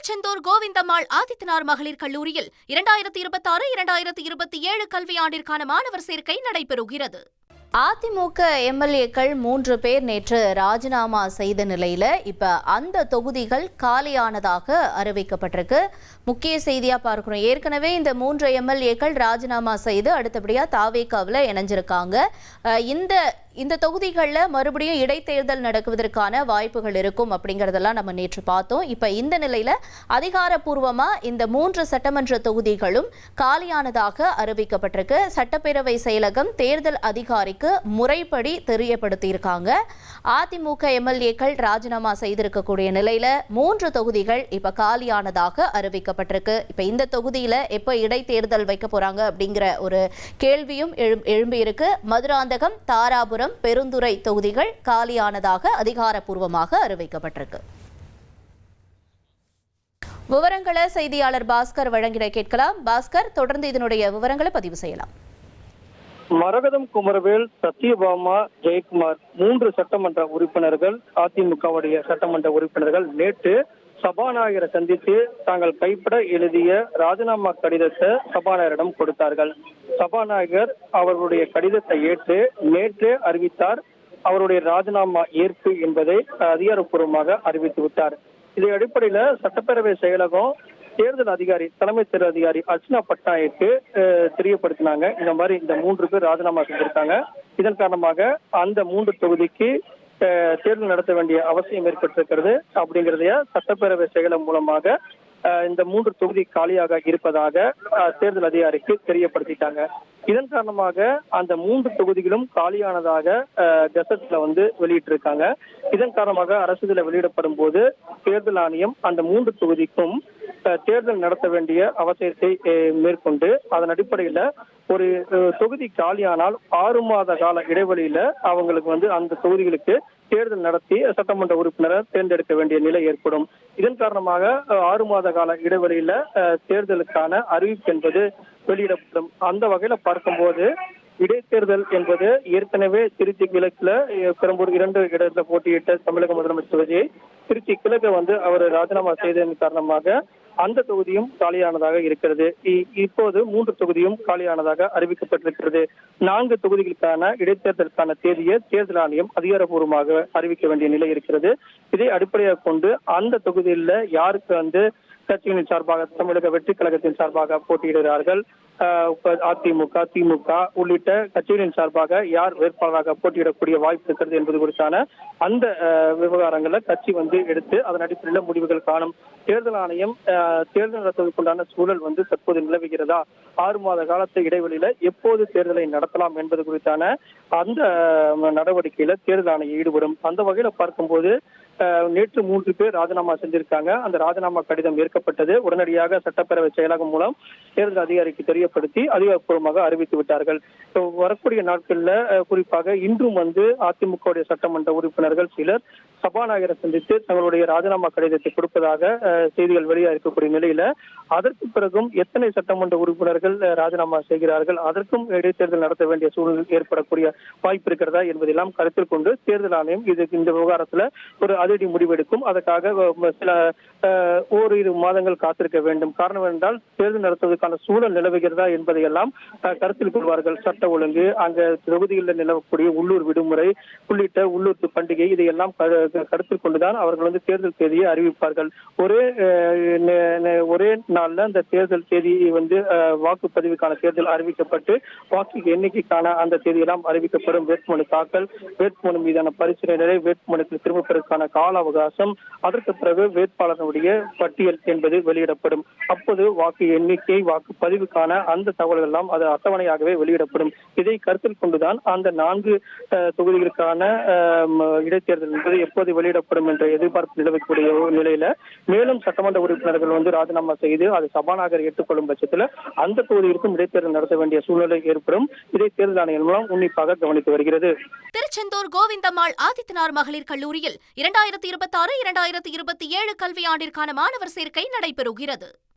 திருச்செந்தூர் கோவிந்தம்மாள் ஆதித்தனார் மகளிர் கல்லூரியில் 2026-2027 கல்வியாண்டிற்கான மாணவர் சேர்க்கை நடைபெறுகிறது. அதிமுக எம்எல்ஏக்கள் 3 பேர் நேற்று ராஜினாமா செய்த நிலையில இப்ப அந்த தொகுதிகள் காலியானதாக அறிவிக்கப்பட்டிருக்கு. முக்கிய செய்தியா பார்க்கிறோம். ஏற்கனவே இந்த 3 எம்எல்ஏக்கள் ராஜினாமா செய்து அடுத்தபடியா தாவேகாவில் இணைஞ்சிருக்காங்க. இந்த தொகுதிகளில் மறுபடியும் இடைத்தேர்தல் நடக்குவதற்கான வாய்ப்புகள் இருக்கும் அப்படிங்கிறதெல்லாம் நம்ம நேற்று பார்த்தோம். இப்ப இந்த நிலையில அதிகாரப்பூர்வமா இந்த 3 சட்டமன்ற தொகுதிகளும் காலியானதாக அறிவிக்கப்பட்டிருக்கு. சட்டப்பேரவை செயலகம் தேர்தல் அதிகாரிக்கு முறைப்படி தெரியப்படுத்தியிருக்காங்க. அதிமுக எம்எல்ஏக்கள் ராஜினாமா செய்திருக்கக்கூடிய நிலையில 3 தொகுதிகள் இப்ப காலியானதாக அறிவிக்கப்பட்டிருக்கு. இப்ப இந்த தொகுதியில எப்ப இடைத்தேர்தல் வைக்க போறாங்க அப்படிங்கிற ஒரு கேள்வியும் எழும்பியிருக்கு. மதுராந்தகம், தாராபுரம், பெருந்துறை தொகுதிகள் காலியானதாக அதிகாரப்பூர்வமாக அறிவிக்கப்பட்டிருக்கு. விவரங்களை செய்தியாளர் பாஸ்கர் வழங்கிட கேட்கலாம். பாஸ்கர், தொடர்ந்து இதனுடைய விவரங்களை பதிவு செய்யலாம். மரகதம் குமரவேல், சத்யபாமா, ஜெயக்குமார் 3 சட்டமன்ற உறுப்பினர்கள், அதிமுகவுடைய சட்டமன்ற உறுப்பினர்கள் நேற்று சபாநாயகரை சந்தித்து தாங்கள் கைப்பட எழுதிய ராஜினாமா கடிதத்தை சபாநாயகரிடம் கொடுத்தார்கள். சபாநாயகர் அவர்களுடைய கடிதத்தை ஏற்று நேற்று அறிவித்தார். அவருடைய ராஜினாமா ஏற்பு என்பதை அதிகாரப்பூர்வமாக அறிவித்து விட்டார். இதை அடிப்படையில சட்டப்பேரவை செயலகம் தேர்தல் அதிகாரி, தலைமை தேர்தல் அதிகாரி அர்ச்சனா பட்நாயக்கு தெரியப்படுத்தினாங்க. இந்த மாதிரி இந்த 3 பேர் ராஜினாமா செஞ்சிருக்காங்க. இதன் காரணமாக அந்த 3 தொகுதிக்கு தேர்தல் நடத்த வேண்டிய அவசியம் ஏற்பட்டிருக்கிறது அப்படிங்கிறதைய சட்டப்பேரவை செயலம் மூலமாக இந்த 3 தொகுதி காலியாக இருப்பதாக தேர்தல் அதிகாரிக்கு தெரியப்படுத்திட்டாங்க. இதன் காரணமாக அந்த 3 தொகுதிகளும் காலியானதாக கெசட்ல வெளியிட்டிருக்காங்க. இதன் காரணமாக அரசிதழில் வெளியிடப்படும் போது தேர்தல் ஆணையம் அந்த 3 தொகுதிக்கும் தேர்தல் நடத்த வேண்டிய அவசியத்தை மேற்கொண்டு அதன் அடிப்படையில ஒரு தொகுதி காலியானால் 6 மாத கால இடைவெளியில அவங்களுக்கு அந்த தொகுதிகளுக்கு தேர்தல் நடத்தி சட்டமன்ற உறுப்பினரை தேர்ந்தெடுக்க வேண்டிய நிலை ஏற்படும். இதன் காரணமாக 6 மாத கால இடைவெளியில தேர்தலுக்கான அறிவிப்பு என்பது வெளியிடப்படும். அந்த வகையில பார்க்கும்போது இடைத்தேர்தல் என்பது ஏற்கனவே திருச்சி கிழக்குல பெரம்பூர் 2 இடத்துல போட்டியிட்ட தமிழக முதலமைச்சர் விஜய் திருச்சி கிழக்கு அவர் ராஜினாமா செய்ததன் காரணமாக அந்த தொகுதியும் காலியானதாக இருக்கிறது. இப்போது 3 தொகுதியும் காலியானதாக அறிவிக்கப்பட்டிருக்கிறது. 4 தொகுதிகளுக்கான இடைத்தேர்தலுக்கான தேதியை தேர்தல் ஆணையம் அதிகாரப்பூர்வமாக அறிவிக்க வேண்டிய நிலை இருக்கிறது. இதை அடிப்படையாக கொண்டு அந்த தொகுதியில் யாருக்கு கட்சிகளின் சார்பாக தமிழக வெற்றி கழகத்தின் சார்பாக போட்டியிடுகிறார்கள், அதிமுக, திமுக உள்ளிட்ட கட்சிகளின் சார்பாக யார் வேட்பாளராக போட்டியிடக்கூடிய வாய்ப்பு இருக்கிறது என்பது குறித்தான அந்த விவகாரங்களை கட்சி எடுத்து அதன் அடிப்படையில் முடிவுகள் காணும். தேர்தல் ஆணையம் தேர்தல் நடத்துவதற்குண்டான சூழல் தற்போது நிலவுகிறதா, 6 மாத காலத்தை இடைவெளியில எப்போது தேர்தலை நடத்தலாம் என்பது குறித்தான அந்த நடவடிக்கையில தேர்தல் ஆணையம் ஈடுபடும். அந்த வகையில பார்க்கும்போது நேற்று 3 பேர் ராஜினாமா செஞ்சிருக்காங்க. அந்த ராஜினாமா கடிதம் ஏற்கப்பட்டது. உடனடியாக சட்டப்பேரவை செயலகம் மூலம் தேர்தல் அதிகாரிக்கு தெரியப்படுத்தி அதிகாரப்பூர்வமாக அறிவித்து விட்டார்கள். வரக்கூடிய நாட்கள்ல குறிப்பாக இன்றும் அதிமுக சட்டமன்ற உறுப்பினர்கள் சிலர் சபாநாயகரை சந்தித்து தங்களுடைய ராஜினாமா கடிதத்தை கொடுப்பதாக செய்திகள் வெளியாக இருக்கக்கூடிய நிலையில அதற்கு பிறகும் எத்தனை சட்டமன்ற உறுப்பினர்கள் ராஜினாமா செய்கிறார்கள், அதற்கும் இடைத்தேர்தல் நடத்த வேண்டிய சூழல் ஏற்படக்கூடிய வாய்ப்பு இருக்கிறதா என்பதெல்லாம் கருத்தில் கொண்டு தேர்தல் ஆணையம் இந்த விவகாரத்துல ஒரு அதிரடி முடிவெடுக்கும். அதற்காக சில ஓரிரு மாதங்கள் காத்திருக்க வேண்டும். காரணம் என்றால் தேர்தல் நடத்துவதற்கான சூழல் நிலவுகிறதா என்பதையெல்லாம் கருத்தில் கொள்வார்கள். சட்ட ஒழுங்கு, அங்க தொகுதிகளில் நிலவக்கூடிய உள்ளூர் விடுமுறை உள்ளிட்ட உள்ளூர் பண்டிகை இதையெல்லாம் கருத்தில் கொண்டுதான் அவர்கள் தேர்தல் தேதியை அறிவிப்பார்கள். ஒரே நாள்ல அந்த தேர்தல் தேதி வாக்குப்பதிவுக்கான தேர்தல் அறிவிக்கப்பட்டு வாக்கு எண்ணிக்கைக்கான அந்த தேதியெல்லாம் அறிவிக்கப்படும். வேட்புமனு தாக்கல், வேட்புமனு மீதான பரிசீலனை, வேட்புமனுக்கு திரும்ப பெறுவதற்கான கால அவகாசம், அதற்கு பிறகு வேட்பாளர்களுடைய பட்டியல் என்பது வெளியிடப்படும். அப்போது வாக்கு எண்ணிக்கை, வாக்குப்பதிவுக்கான அந்த தகவல்கள் எல்லாம் அது அட்டவணையாகவே வெளியிடப்படும். இதை கருத்தில் கொண்டுதான் அந்த 4 தொகுதிகளுக்கான இடைத்தேர்தல் என்பது எப்போது வெளியிடப்படும் என்ற எதிர்பார்ப்பு நிலவக்கூடிய நிலையில மேலும் சட்டமன்ற உறுப்பினர்கள் ராஜினாமா செய்து அதை சபாநாயகர் ஏற்றுக்கொள்ளும் பட்சத்தில் அந்த தொகுதிகளுக்கும் இடைத்தேர்தல் நடத்த வேண்டிய சூழ்நிலை ஏற்படும். இதை தேர்தல் ஆணையம் மூலம் உன்னிப்பாக கவனித்து வருகிறது. திருச்செந்தூர் கோவிந்தம்மாள் ஆதித்தனார் மகளிர் கல்லூரியில் 2026-2027 கல்வியாண்டிற்கான மாணவர் சேர்க்கை நடைபெறுகிறது.